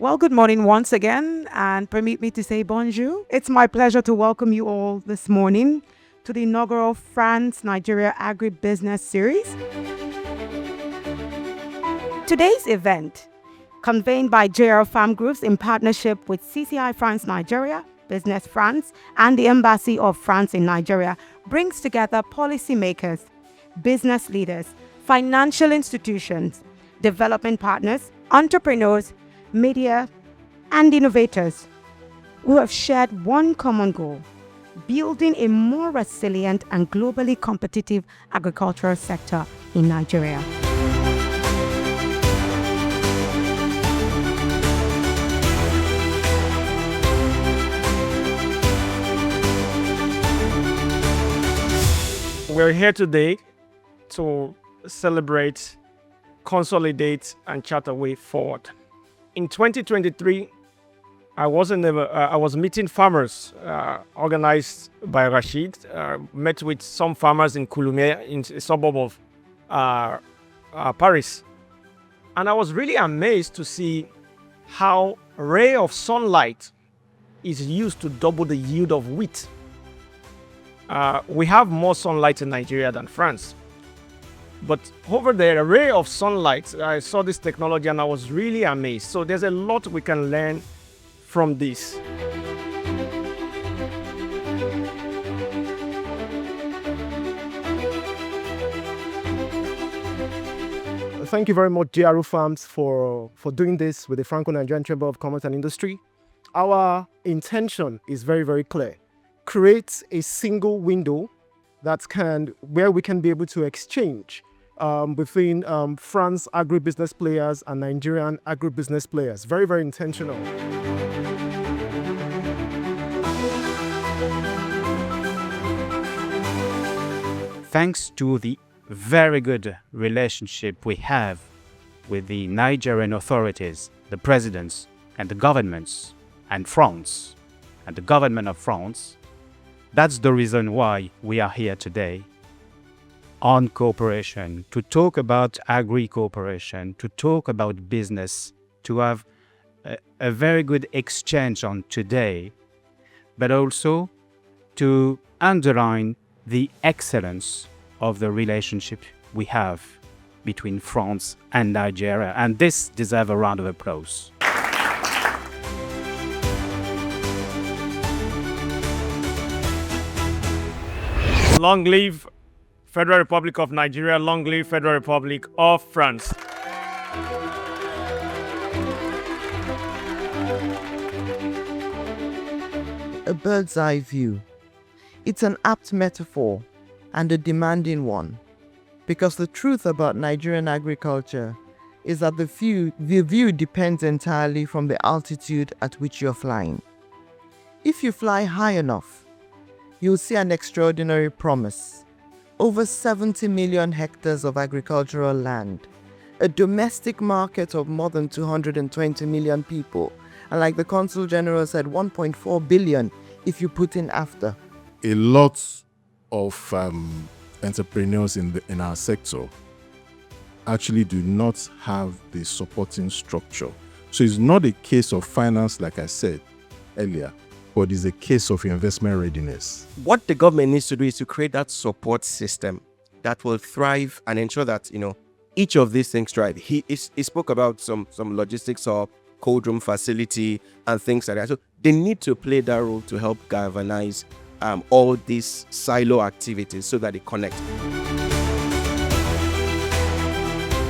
Well, good morning once again, and permit me to say bonjour. It's my pleasure to welcome you all this morning to the inaugural France-Nigeria Agri-Business series. Today's event, convened by JR Farm Groups in partnership with CCI France Nigeria, Business France, and the Embassy of France in Nigeria, brings together policymakers, business leaders, financial institutions, development partners, entrepreneurs, media, and innovators who have shared one common goal: building a more resilient and globally competitive agricultural sector in Nigeria. We're here today to celebrate, consolidate, and chart a way forward. In 2023, I was meeting farmers organized by Rashid. Met with some farmers in Coulommiers, in a suburb of Paris, and I was really amazed to see how a ray of sunlight is used to double the yield of wheat. We have more sunlight in Nigeria than France. But over there, a ray of sunlight, I saw this technology and I was really amazed. So there's a lot we can learn from this. Thank you very much, JRO Farms, for doing this with the Franco-Nigerian Chamber of Commerce and Industry. Our intention is very, very clear. Create a single window where we can be able to exchange between France agribusiness players and Nigerian agribusiness players. Very, very intentional. Thanks to the very good relationship we have with the Nigerian authorities, the presidents and the governments, and France, and the government of France, that's the reason why we are here today on cooperation, to talk about agri-cooperation, to talk about business, to have a very good exchange on today, but also to underline the excellence of the relationship we have between France and Nigeria. And this deserves a round of applause. Long live Federal Republic of Nigeria, long live Federal Republic of France. A bird's eye view. It's an apt metaphor and a demanding one, because the truth about Nigerian agriculture is that the view depends entirely from the altitude at which you're flying. If you fly high enough, you'll see an extraordinary promise. Over 70 million hectares of agricultural land, a domestic market of more than 220 million people, and like the Consul General said, 1.4 billion if you put in after. A lot of entrepreneurs in our sector actually do not have the supporting structure. So it's not a case of finance, like I said earlier, but it's a case of investment readiness. What the government needs to do is to create that support system that will thrive and ensure that, each of these things thrive. He spoke about some logistics or cold room facility and things like that. So they need to play that role to help galvanize all these silo activities so that they connect.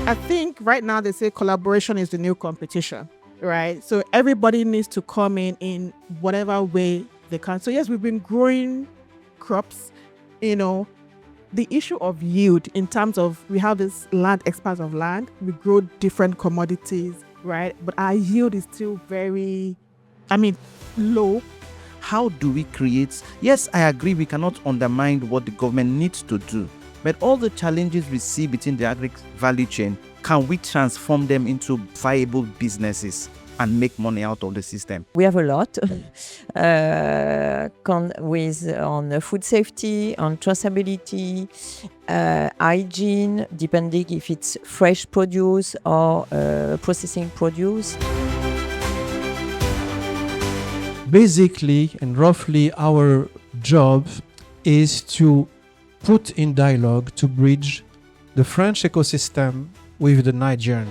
I think right now they say collaboration is the new competition, right? So everybody needs to come in whatever way they can. So yes, we've been growing crops, the issue of yield in terms of we have this land, expanse of land, we grow different commodities, right? But our yield is still very, low. How do we create? Yes, I agree we cannot undermine what the government needs to do, but all the challenges we see between the agri value chain, can we transform them into viable businesses and make money out of the system? We have a lot on food safety, on traceability, hygiene, depending if it's fresh produce or processing produce. Basically and roughly, our job is to put in dialogue, to bridge the French ecosystem with the Nigerian.